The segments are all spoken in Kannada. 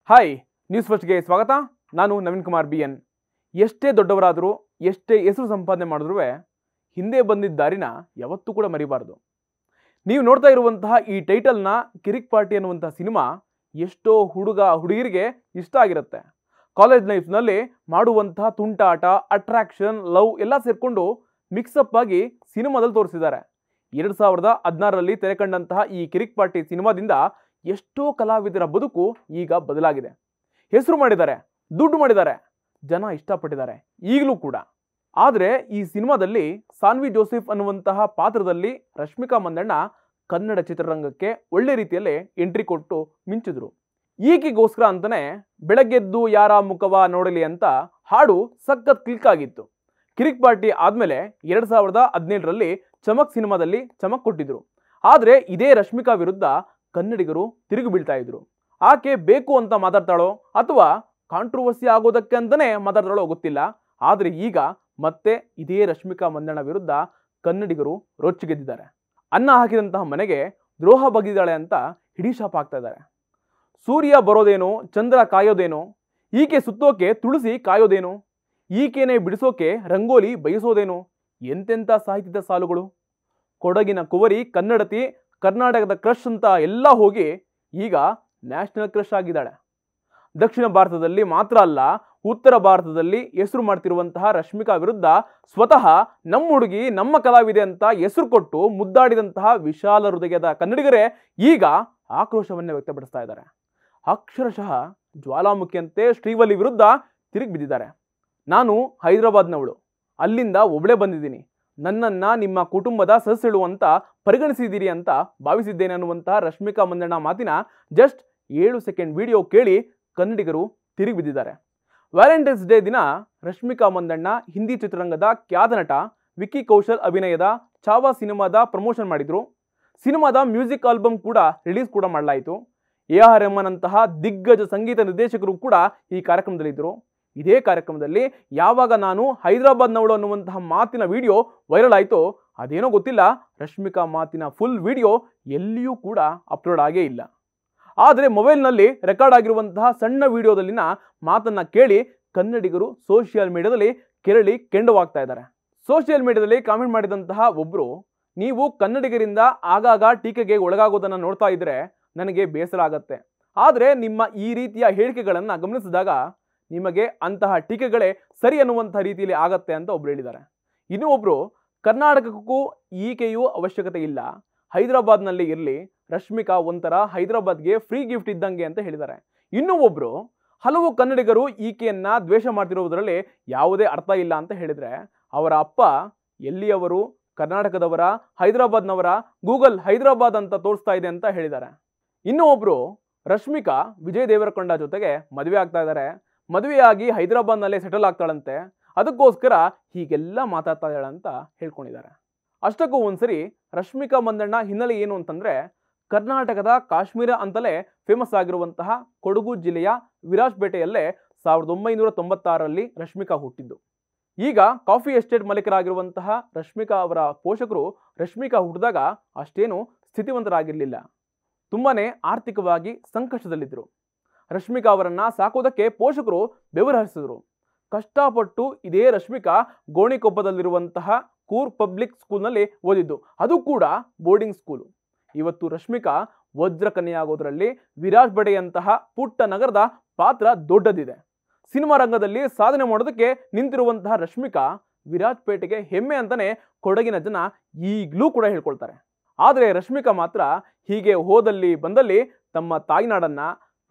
ಹಾಯ್, ನ್ಯೂಸ್ ಫಸ್ಟ್ಗೆ ಸ್ವಾಗತ. ನಾನು ನವೀನ್ ಕುಮಾರ್ BN. ಎಷ್ಟೇ ದೊಡ್ಡವರಾದರೂ ಎಷ್ಟೇ ಹೆಸರು ಸಂಪಾದನೆ ಮಾಡಿದ್ರೂ ಹಿಂದೆ ಬಂದಿದ್ದ ದಾರಿನ ಯಾವತ್ತೂ ಕೂಡ ಮರಿಬಾರ್ದು. ನೀವು ನೋಡ್ತಾ ಇರುವಂತಹ ಈ ಟೈಟಲ್ನ ಕಿರಿಕ್ ಪಾರ್ಟಿ ಅನ್ನುವಂಥ ಸಿನಿಮಾ ಎಷ್ಟೋ ಹುಡುಗ ಹುಡುಗಿರಿಗೆ ಇಷ್ಟ ಆಗಿರುತ್ತೆ. ಕಾಲೇಜ್ ಲೈಫ್ನಲ್ಲಿ ಮಾಡುವಂತಹ ತುಂಟಾಟ, ಅಟ್ರಾಕ್ಷನ್, ಲವ್ ಎಲ್ಲ ಸೇರಿಕೊಂಡು ಮಿಕ್ಸಪ್ ಆಗಿ ಸಿನಿಮಾದಲ್ಲಿ ತೋರಿಸಿದ್ದಾರೆ. 2016ರಲ್ಲಿ ತೆರೆ ಕಂಡಂತಹ ಈ ಕಿರಿಕ್ ಪಾರ್ಟಿ ಸಿನಿಮಾದಿಂದ ಎಷ್ಟೋ ಕಲಾವಿದರ ಬದುಕು ಈಗ ಬದಲಾಗಿದೆ. ಹೆಸರು ಮಾಡಿದ್ದಾರೆ, ದುಡ್ಡು ಮಾಡಿದ್ದಾರೆ, ಜನ ಇಷ್ಟಪಟ್ಟಿದ್ದಾರೆ ಈಗಲೂ ಕೂಡ. ಆದರೆ ಈ ಸಿನಿಮಾದಲ್ಲಿ ಸಾನ್ವಿ ಜೋಸೆಫ್ ಅನ್ನುವಂತಹ ಪಾತ್ರದಲ್ಲಿ ರಶ್ಮಿಕಾ ಮಂದಣ್ಣ ಕನ್ನಡ ಚಿತ್ರರಂಗಕ್ಕೆ ಒಳ್ಳೆ ರೀತಿಯಲ್ಲಿ ಎಂಟ್ರಿ ಕೊಟ್ಟು ಮಿಂಚಿದ್ರು. ಈಕೆಗೋಸ್ಕರ ಅಂತಾನೆ ಬೆಳಗ್ಗೆದ್ದು ಯಾರ ಮುಖವ ನೋಡಲಿ ಅಂತ ಹಾಡು ಸಖತ್ ಕ್ಲಿಕ್ ಆಗಿತ್ತು. ಕಿರಿಕ್ ಪಾರ್ಟಿ ಆದ್ಮೇಲೆ 2017ರಲ್ಲಿ ಚಮಕ್ ಸಿನಿಮಾದಲ್ಲಿ ಚಮಕ್ ಕೊಟ್ಟಿದ್ರು. ಆದರೆ ಇದೇ ರಶ್ಮಿಕಾ ವಿರುದ್ಧ ಕನ್ನಡಿಗರು ತಿರುಗಿ ಬೀಳ್ತಾ ಇದ್ರು. ಆಕೆ ಬೇಕು ಅಂತ ಮಾತಾಡ್ತಾಳೋ ಅಥವಾ ಕಾಂಟ್ರವರ್ಸಿ ಆಗೋದಕ್ಕೆ ಅಂತಾನೆ ಮಾತಾಡ್ತಾಳೋ ಗೊತ್ತಿಲ್ಲ. ಆದರೆ ಈಗ ಮತ್ತೆ ಇದೇ ರಶ್ಮಿಕಾ ಮಂದಣ್ಣ ವಿರುದ್ಧ ಕನ್ನಡಿಗರು ರೊಚ್ಚಿಗೆದ್ದಿದ್ದಾರೆ. ಅನ್ನ ಹಾಕಿದಂತಹ ಮನೆಗೆ ದ್ರೋಹ ಬಗೆದಿದ್ದಾಳೆ ಅಂತ ಹಿಡಿ ಶಾಪ ಆಗ್ತಾ ಇದ್ದಾರೆ. ಸೂರ್ಯ ಬರೋದೇನೋ, ಚಂದ್ರ ಕಾಯೋದೇನೋ, ಈಕೆ ಸುತ್ತೋಕೆ ತುಳಸಿ ಕಾಯೋದೇನೋ, ಈಕೆನೇ ಬಿಡಿಸೋಕೆ ರಂಗೋಲಿ ಬಯಸೋದೇನೋ, ಎಂತೆಂಥ ಸಾಹಿತ್ಯದ ಸಾಲುಗಳು. ಕೊಡಗಿನ ಕುವರಿ, ಕನ್ನಡತಿ, ಕರ್ನಾಟಕದ ಕ್ರಶ್ ಅಂತ ಎಲ್ಲ ಹೋಗಿ ಈಗ ನ್ಯಾಷನಲ್ ಕ್ರಶ್ ಆಗಿದ್ದಾಳೆ. ದಕ್ಷಿಣ ಭಾರತದಲ್ಲಿ ಮಾತ್ರ ಅಲ್ಲ, ಉತ್ತರ ಭಾರತದಲ್ಲಿ ಹೆಸರು ಮಾಡ್ತಿರುವಂತಹ ರಶ್ಮಿಕಾ ವಿರುದ್ಧ ಸ್ವತಃ ನಮ್ಮ ಹುಡುಗಿ, ನಮ್ಮ ಕಲಾವಿದೆ ಅಂತ ಹೆಸರು ಕೊಟ್ಟು ಮುದ್ದಾಡಿದಂತಹ ವಿಶಾಲ ಹೃದಯದ ಕನ್ನಡಿಗರೇ ಈಗ ಆಕ್ರೋಶವನ್ನೇ ವ್ಯಕ್ತಪಡಿಸ್ತಾ ಇದ್ದಾರೆ. ಅಕ್ಷರಶಃ ಜ್ವಾಲಾಮುಖಿಯಂತೆ ಶ್ರೀವಲ್ಲಿ ವಿರುದ್ಧ ತಿರುಗಿ ಬಿದ್ದಿದ್ದಾರೆ. ನಾನು ಹೈದರಾಬಾದ್ನವಳು, ಅಲ್ಲಿಂದ ಒಬ್ಬಳೇ ಬಂದಿದ್ದೀನಿ, ನನ್ನನ್ನು ನಿಮ್ಮ ಕುಟುಂಬದ ಸದಸ್ಯಳು ಅಂತ ಪರಿಗಣಿಸಿದ್ದೀರಿ ಅಂತ ಭಾವಿಸಿದ್ದೇನೆ ಅನ್ನುವಂತಹ ರಶ್ಮಿಕಾ ಮಂದಣ್ಣ ಮಾತಿನ ಜಸ್ಟ್ 7 ಸೆಕೆಂಡ್ ವಿಡಿಯೋ ಕೇಳಿ ಕನ್ನಡಿಗರು ತಿರುಗಿ ಬಿದ್ದಿದ್ದಾರೆ. ವ್ಯಾಲೆಂಟೈನ್ಸ್ ಡೇ ದಿನ ರಶ್ಮಿಕಾ ಮಂದಣ್ಣ ಹಿಂದಿ ಚಿತ್ರರಂಗದ ಖ್ಯಾತ ನಟ ವಿಕ್ಕಿ ಕೌಶಲ್ ಅಭಿನಯದ ಚಾವಾ ಸಿನಿಮಾದ ಪ್ರಮೋಷನ್ ಮಾಡಿದ್ರು. ಸಿನಿಮಾದ ಮ್ಯೂಸಿಕ್ ಆಲ್ಬಮ್ ಕೂಡ ರಿಲೀಸ್ ಕೂಡ ಮಾಡಲಾಯಿತು. AR ರೆಹಮಾನ್ ಅಂತಹ ದಿಗ್ಗಜ ಸಂಗೀತ ನಿರ್ದೇಶಕರು ಕೂಡ ಈ ಕಾರ್ಯಕ್ರಮದಲ್ಲಿದ್ದರು. ಇದೇ ಕಾರ್ಯಕ್ರಮದಲ್ಲಿ ಯಾವಾಗ ನಾನು ಹೈದರಾಬಾದ್ನವಳು ಅನ್ನುವಂತಹ ಮಾತಿನ ವಿಡಿಯೋ ವೈರಲ್ ಆಯಿತೋ ಅದೇನೋ ಗೊತ್ತಿಲ್ಲ, ರಶ್ಮಿಕಾ ಮಾತಿನ ಫುಲ್ ವಿಡಿಯೋ ಎಲ್ಲಿಯೂ ಕೂಡ ಅಪ್ಲೋಡ್ ಆಗೇ ಇಲ್ಲ. ಆದರೆ ಮೊಬೈಲ್ನಲ್ಲಿ ರೆಕಾರ್ಡ್ ಆಗಿರುವಂತಹ ಸಣ್ಣ ವಿಡಿಯೋದಲ್ಲಿನ ಮಾತನ್ನ ಕೇಳಿ ಕನ್ನಡಿಗರು ಸೋಷಿಯಲ್ ಮೀಡಿಯಾದಲ್ಲಿ ಕೆಂಡವಾಗ್ತಾ ಇದ್ದಾರೆ. ಸೋಷಿಯಲ್ ಮೀಡಿಯಾದಲ್ಲಿ ಕಾಮೆಂಟ್ ಮಾಡಿದಂತಹ ಒಬ್ಬರು, ನೀವು ಕನ್ನಡಿಗರಿಂದ ಆಗಾಗ ಟೀಕೆಗೆ ಒಳಗಾಗೋದನ್ನು ನೋಡ್ತಾ ಇದ್ರೆ ನನಗೆ ಬೇಸರ ಆಗತ್ತೆ. ಆದರೆ ನಿಮ್ಮ ಈ ರೀತಿಯ ಹೇಳಿಕೆಗಳನ್ನು ಗಮನಿಸಿದಾಗ ನಿಮಗೆ ಅಂತಹ ಟೀಕೆಗಳೇ ಸರಿ ಅನ್ನುವಂಥ ರೀತಿಯಲ್ಲಿ ಆಗತ್ತೆ ಅಂತ ಒಬ್ರು ಹೇಳಿದ್ದಾರೆ. ಇನ್ನೂ ಒಬ್ರು, ಕರ್ನಾಟಕಕ್ಕೂ ಈಕೆಯೂ ಅವಶ್ಯಕತೆ ಇಲ್ಲ, ಹೈದರಾಬಾದ್ನಲ್ಲಿ ಇರಲಿ, ರಶ್ಮಿಕಾ ಒಂಥರ ಹೈದರಾಬಾದ್ಗೆ ಫ್ರೀ ಗಿಫ್ಟ್ ಇದ್ದಂಗೆ ಅಂತ ಹೇಳಿದ್ದಾರೆ. ಇನ್ನೂ ಒಬ್ರು, ಹಲವು ಕನ್ನಡಿಗರು ಈಕೆಯನ್ನ ದ್ವೇಷ ಮಾಡ್ತಿರೋದ್ರಲ್ಲಿ ಯಾವುದೇ ಅರ್ಥ ಇಲ್ಲ ಅಂತ ಹೇಳಿದ್ರೆ ಅವರ ಅಪ್ಪ ಎಲ್ಲಿಯವರು, ಕರ್ನಾಟಕದವರ, ಹೈದರಾಬಾದ್ನವರ, ಗೂಗಲ್ ಹೈದರಾಬಾದ್ ಅಂತ ತೋರಿಸ್ತಾ ಇದೆ ಅಂತ ಹೇಳಿದ್ದಾರೆ. ಇನ್ನೂ ಒಬ್ರು, ರಶ್ಮಿಕಾ ವಿಜಯ್ ದೇವರಕೊಂಡ ಜೊತೆಗೆ ಮದುವೆ ಆಗ್ತಾ ಇದ್ದಾರೆ, ಮದುವೆಯಾಗಿ ಹೈದರಾಬಾದ್ನಲ್ಲೇ ಸೆಟಲ್ ಆಗ್ತಾಳಂತೆ, ಅದಕ್ಕೋಸ್ಕರ ಹೀಗೆಲ್ಲ ಮಾತಾಡ್ತಾ ಇದ್ದಾಳೆ ಅಂತ ಹೇಳ್ಕೊಂಡಿದ್ದಾರೆ. ಅಷ್ಟಕ್ಕೂ ಒಂದ್ಸರಿ ರಶ್ಮಿಕಾ ಮಂದಣ್ಣ ಹಿನ್ನೆಲೆ ಏನು ಅಂತಂದ್ರೆ, ಕರ್ನಾಟಕದ ಕಾಶ್ಮೀರ ಅಂತಲೇ ಫೇಮಸ್ ಆಗಿರುವಂತಹ ಕೊಡಗು ಜಿಲ್ಲೆಯ ವಿರಾಜಪೇಟೆಯಲ್ಲೇ 1996ರಲ್ಲಿ ರಶ್ಮಿಕಾ ಹುಟ್ಟಿದ್ದು. ಈಗ ಕಾಫಿ ಎಸ್ಟೇಟ್ ಮಾಲೀಕರಾಗಿರುವಂತಹ ರಶ್ಮಿಕಾ ಅವರ ಪೋಷಕರು ರಶ್ಮಿಕಾ ಹುಟ್ಟಿದಾಗ ಅಷ್ಟೇನು ಸ್ಥಿತಿವಂತರಾಗಿರಲಿಲ್ಲ, ತುಂಬಾನೇ ಆರ್ಥಿಕವಾಗಿ ಸಂಕಷ್ಟದಲ್ಲಿದ್ದರು. ರಶ್ಮಿಕಾ ಅವರನ್ನ ಸಾಕೋದಕ್ಕೆ ಪೋಷಕರು ಬೆವರು ಹರಿಸಿದ್ರು. ಕಷ್ಟಪಟ್ಟು ಇದೇ ರಶ್ಮಿಕಾ ಗೋಣಿಕೊಪ್ಪದಲ್ಲಿರುವಂತಹ ಕೂರ್ ಪಬ್ಲಿಕ್ ಸ್ಕೂಲ್ನಲ್ಲಿ ಓದಿದ್ದು, ಅದು ಕೂಡ ಬೋರ್ಡಿಂಗ್ ಸ್ಕೂಲು. ಇವತ್ತು ರಶ್ಮಿಕಾ ವಜ್ರಕನ್ಯೆಯಾಗೋದ್ರಲ್ಲಿ ವಿರಾಜಪೇಟೆಯಂತಹ ಪುಟ್ಟ ನಗರದ ಪಾತ್ರ ದೊಡ್ಡದಿದೆ. ಸಿನಿಮಾ ರಂಗದಲ್ಲಿ ಸಾಧನೆ ಮಾಡೋದಕ್ಕೆ ನಿಂತಿರುವಂತಹ ರಶ್ಮಿಕಾ ವಿರಾಜಪೇಟೆಗೆ ಹೆಮ್ಮೆ ಅಂತಾನೆ ಕೊಡಗಿನ ಜನ ಈಗಲೂ ಕೂಡ ಹೇಳ್ಕೊಳ್ತಾರೆ. ಆದರೆ ರಶ್ಮಿಕಾ ಮಾತ್ರ ಹೀಗೆ ಹೋದಲ್ಲಿ ಬಂದಲ್ಲಿ ತಮ್ಮ ತಾಯ್ನಾಡನ್ನ,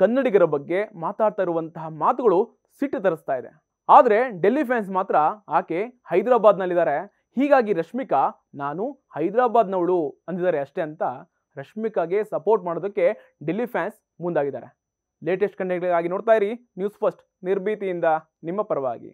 ಕನ್ನಡಿಗರ ಬಗ್ಗೆ ಮಾತಾಡ್ತಾ ಇರುವಂತಹ ಮಾತುಗಳು ಸಿಟ್ಟು ತರಿಸ್ತಾ ಇದೆ. ಆದರೆ ಡೆಲ್ಲಿ ಫ್ಯಾನ್ಸ್ ಮಾತ್ರ ಆಕೆ ಹೈದರಾಬಾದ್ನಲ್ಲಿದ್ದಾರೆ, ಹೀಗಾಗಿ ರಶ್ಮಿಕಾ ನಾನು ಹೈದರಾಬಾದ್ನವಳು ಅಂದಿದ್ದಾರೆ ಅಷ್ಟೇ ಅಂತ ರಶ್ಮಿಕಾಗೆ ಸಪೋರ್ಟ್ ಮಾಡೋದಕ್ಕೆ ಡೆಲ್ಲಿ ಫ್ಯಾನ್ಸ್ ಮುಂದಾಗಿದ್ದಾರೆ. ಲೇಟೆಸ್ಟ್ ಕಂಟೆಂಟ್ಗಾಗಿ ನೋಡ್ತಾ ಇರಿ ನ್ಯೂಸ್ ಫಸ್ಟ್, ನಿರ್ಭೀತಿಯಿಂದ ನಿಮ್ಮ ಪರವಾಗಿ.